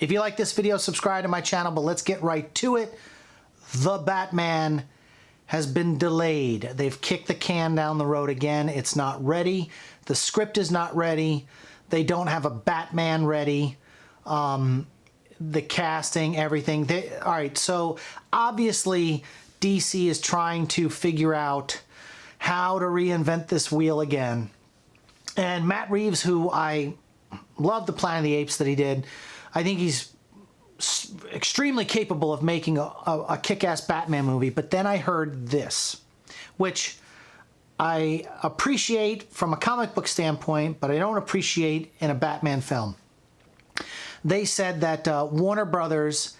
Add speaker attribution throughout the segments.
Speaker 1: If you like this video, subscribe to my channel, but let's get right to it. The Batman has been delayed. They've kicked the can down the road again. It's not ready. The script is not ready. They don't have a Batman ready. The casting, everything. All right, so obviously DC is trying to figure out how to reinvent this wheel again. And Matt Reeves, who I love the Planet of the Apes that he did, I think he's extremely capable of making a kick-ass Batman movie. But then I heard this, which I appreciate from a comic book standpoint, but I don't appreciate in a Batman film. They said that Warner Brothers,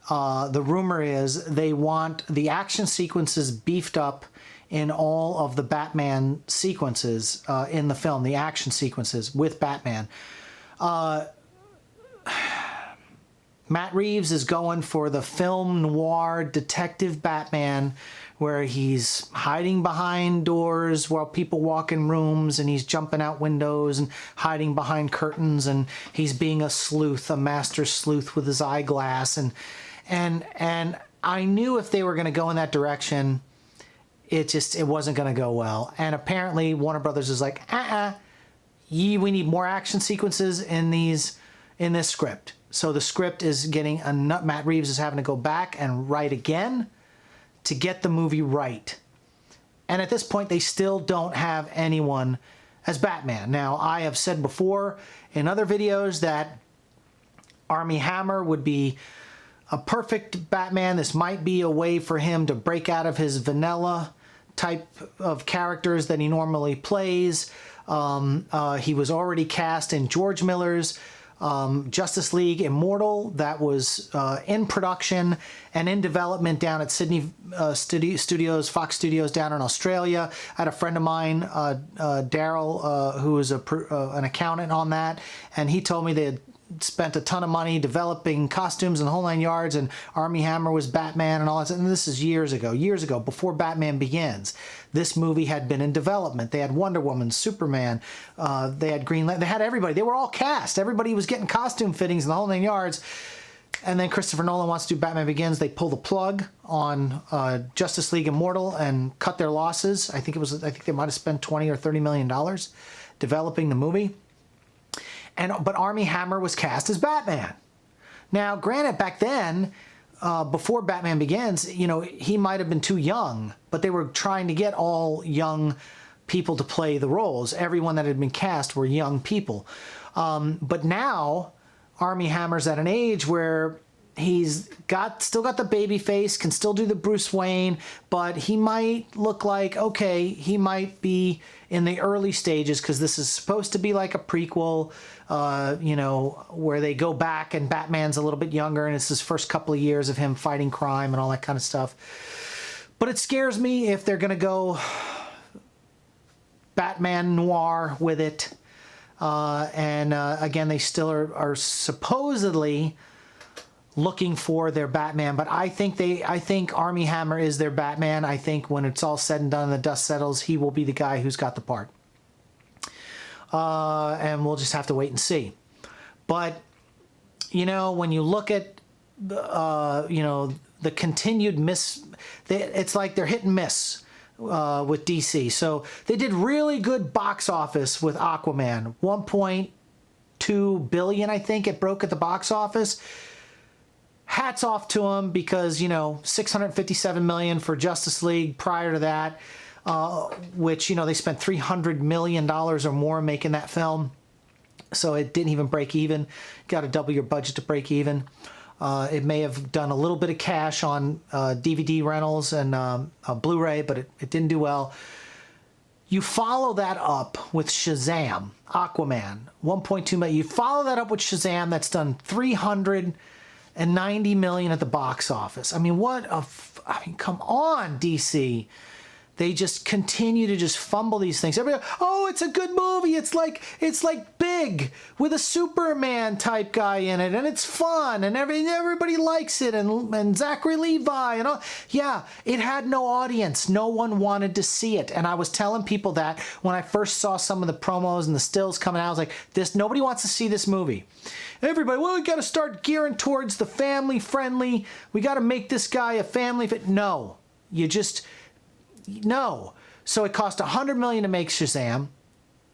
Speaker 1: the rumor is they want the action sequences beefed up in all of the Batman sequences in the film, the action sequences with Batman. Matt Reeves is going for the film noir detective Batman, where he's hiding behind doors while people walk in rooms, and he's jumping out windows and hiding behind curtains, and he's being a sleuth, a master sleuth with his eyeglass. And I knew if they were going to go in that direction, it wasn't going to go well. And apparently Warner Brothers is like, we need more action sequences in this script. So the script is getting a nut. Matt Reeves is having to go back and write again to get the movie right. And at this point, they still don't have anyone as Batman. Now, I have said before in other videos that Armie Hammer would be a perfect Batman. This might be a way for him to break out of his vanilla type of characters that he normally plays. He was already cast in George Miller's Justice League Immortal, that was in production and in development down at Sydney Studios, Fox Studios down in Australia. I had a friend of mine, Daryl, who was an accountant on that, and he told me they had spent a ton of money developing costumes and the whole nine yards, and Armie Hammer was Batman and all that. And this is years ago, before Batman Begins. This movie had been in development. They had Wonder Woman, Superman, they had Green Lantern, they had everybody. They were all cast. Everybody was getting costume fittings and the whole nine yards. And then Christopher Nolan wants to do Batman Begins. They pull the plug on Justice League Immortal and cut their losses. I think they might have spent $20 or $30 million developing the movie. But Armie Hammer was cast as Batman. Now, granted, back then, before Batman Begins, you know, he might have been too young, but they were trying to get all young people to play the roles. Everyone that had been cast were young people. But now, Armie Hammer's at an age where he's still got the baby face, can still do the Bruce Wayne, but he might look like, okay, he might be in the early stages, because this is supposed to be like a prequel, you know, where they go back and Batman's a little bit younger and it's his first couple of years of him fighting crime and all that kind of stuff. But it scares me if they're going to go Batman noir with it. Again, they still are supposedly looking for their Batman, but I think Armie Hammer is their Batman. I think when it's all said and done and the dust settles, he will be the guy who's got the part. And we'll just have to wait and see. But, you know, when you look at, you know, the continued it's like they're hit and miss with DC. So they did really good box office with Aquaman. 1.2 billion, I think it broke at the box office. Hats off to them, because, you know, 657 million for Justice League prior to that, which, you know, they spent $300 million or more making that film. So it didn't even break even. Got to double your budget to break even. It may have done a little bit of cash on DVD rentals and Blu-ray, but it didn't do well. You follow that up with Shazam, Aquaman, 1.2 million. You follow that up with Shazam, that's done 390 million at the box office. I mean, I mean, come on, DC. They just continue to just fumble these things. Everybody, oh, it's a good movie. It's like Big with a Superman type guy in it, and it's fun, and everybody likes it, and Zachary Levi and all. Yeah, it had no audience. No one wanted to see it, and I was telling people that when I first saw some of the promos and the stills coming out. I was like, nobody wants to see this movie. Everybody, well, we got to start gearing towards the family friendly. We got to make this guy a family fit. No, no. So it cost $100 million to make Shazam.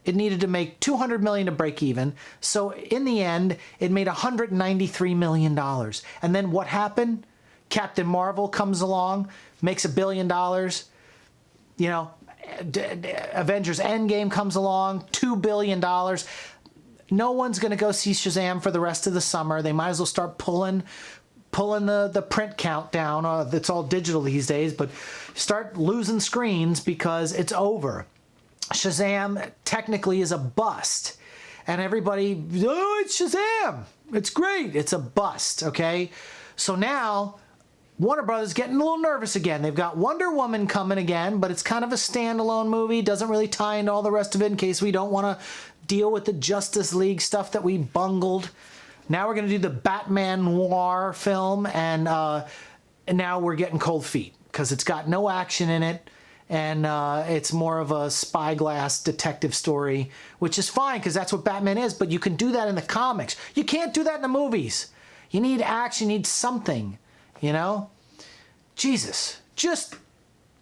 Speaker 1: It needed to make $200 million to break even. So in the end, it made $193 million. And then what happened? Captain Marvel comes along, makes $1 billion. You know, Avengers Endgame comes along, $2 billion. No one's going to go see Shazam for the rest of the summer. They might as well start pulling the print count down. It's all digital these days, but start losing screens because it's over. Shazam technically is a bust. And everybody, oh, it's Shazam. It's great. It's a bust, okay? So now Warner Brothers getting a little nervous again. They've got Wonder Woman coming again, but it's kind of a standalone movie. Doesn't really tie into all the rest of it in case we don't want to deal with the Justice League stuff that we bungled. Now we're going to do the Batman noir film, and now we're getting cold feet because it's got no action in it, and it's more of a spyglass detective story, which is fine because that's what Batman is, but you can do that in the comics. You can't do that in the movies. You need action, you need something, you know? Jesus, just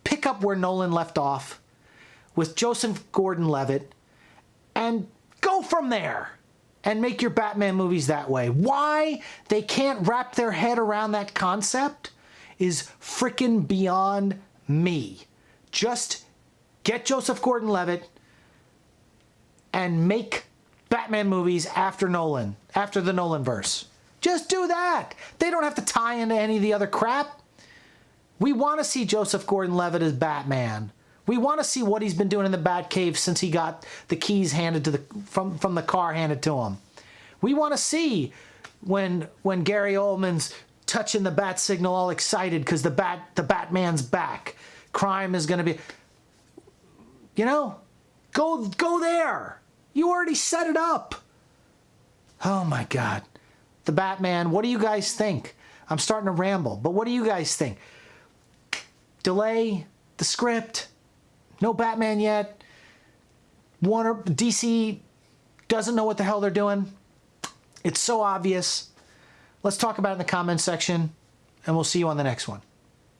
Speaker 1: pick up where Nolan left off with Joseph Gordon-Levitt and go from there and make your Batman movies that way. Why they can't wrap their head around that concept is freaking beyond me. Just get Joseph Gordon-Levitt and make Batman movies after Nolan, after the Nolanverse. Just do that. They don't have to tie into any of the other crap. We want to see Joseph Gordon-Levitt as Batman. We want to see what he's been doing in the Batcave since he got the keys handed to from the car handed to him. We want to see when Gary Oldman's touching the bat signal all excited because the Batman's back. Crime is going to be, you know, go there. You already set it up. Oh my God. The Batman, what do you guys think? I'm starting to ramble, but what do you guys think? Delay the script. No Batman yet. DC doesn't know what the hell they're doing. It's so obvious. Let's talk about it in the comments section, and we'll see you on the next one.